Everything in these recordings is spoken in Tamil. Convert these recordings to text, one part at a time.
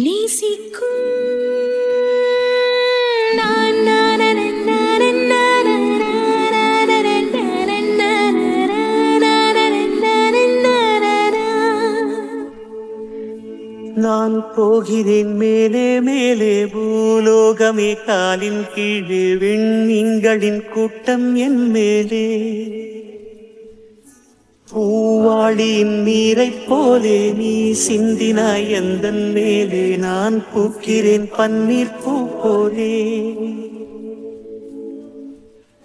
நேசிக்கும் நான் போகிறேன் மேலே மேலே பூலோகமே காலின் கீழே விண்மீன்களின் கூட்டம் என் மேலே பூவாளியின் நீரைப் போலே நீ சிந்தினாய் எந்தன் மேலே நான் பூக்கிறேன் பன்னீர் பூ போலே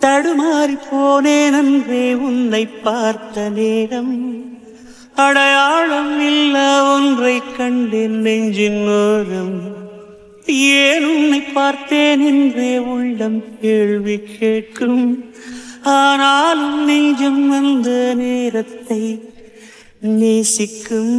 தடுமாறி போனேன் அன்றே உன்னை பார்த்த நேரம் அடையாளம் இல்ல ஒன்றை கண்டேன் நெஞ்சின் ஓரம் ஏன் உன்னை பார்த்தேன் என்றே உள்ளம் கேள்வி கேட்கும் ஆனாலும் நெஞ்சம் அந்த நேரத்தை நேசிக்கும்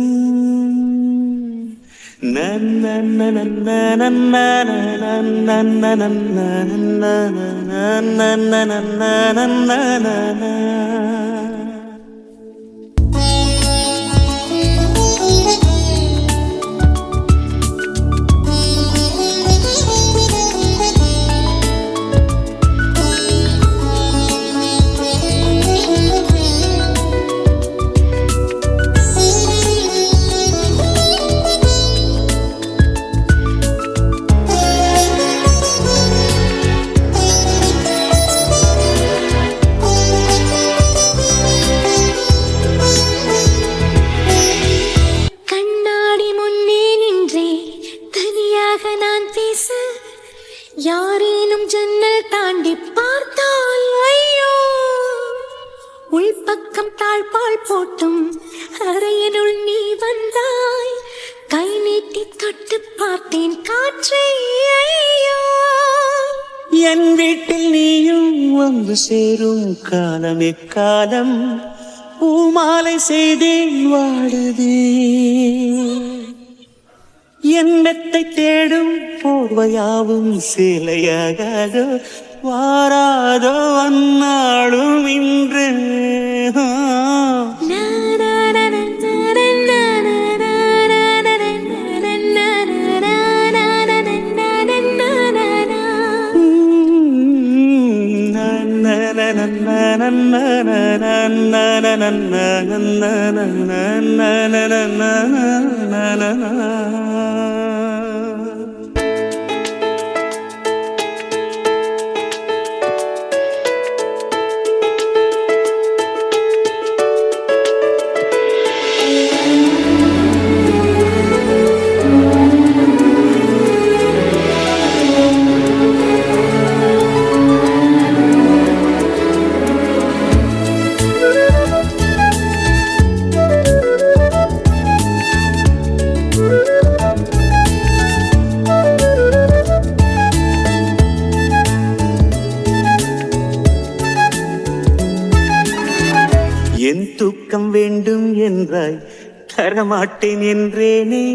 யாரேனும் ஜன்னல் தாண்டி பார்த்தால் ஐயோ உள்பக்கம் தாழ்பால் போட்டும் அறையினுள் நீ வந்தாய் கை நீட்டி தொட்டு பார்த்தேன் காற்றை ஐயோ என் வீட்டில் நீயும் வந்து சேரும் காலம் எக்காலம் பூமாலை செய்தேன் வாடுதே என் மெத்தை தேடும் போர்வையாவும் சேலையாகாதோ வாராதோ அந்நாளும் இன்று என் தூக்கம் வேண்டும் என்றாய் தரமாட்டேன் என்றேனே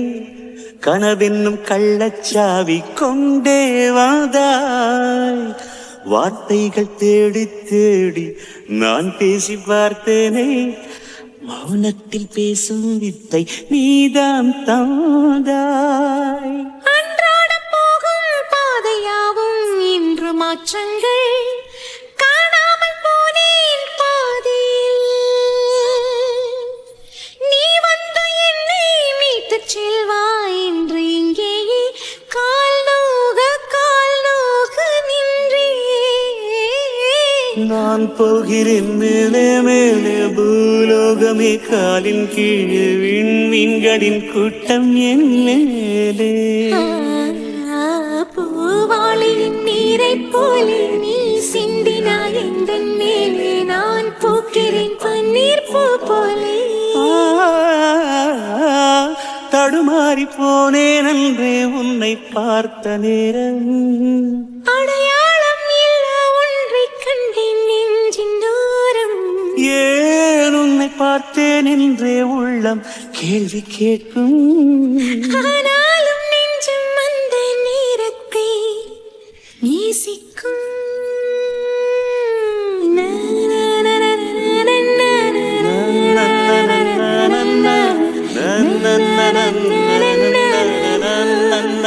கனவென்னும் கள்ளச்சாவி கொண்டே வந்தாய் வார்த்தைகள் தேடி தேடி நான் பேசி பார்த்தேனே மௌனத்தில் பேசும் வித்தை நீதான் தாதாய் அன்றாட போகும் பாதையாவும் இன்று மாற்றங்கள் நான் போகிறேன் மேலே மேலே பூலோகமே காலின் கீழே விண்மீன்களின் கூட்டம் என் மேலே பூவாளியின் நீரைப் போலே நீ சிந்தினாய் எந்தன் மேலே நான் பூக்கிறேன் பன்னீர் பூ போலே தடுமாறி போனேன் அன்றே உன்னை பார்த்த நேரம் அடையாளம் இல்ல ஒன்றை கண்டேன் நெஞ்சின் தூரம் ஏன் உன்னை பார்த்தேன் என்றே உள்ளம் கேள்வி கேட்கும் ஆனாலும் நெஞ்சம் அந்த நேரத்தை நேசிக்கும் na na na na na na na na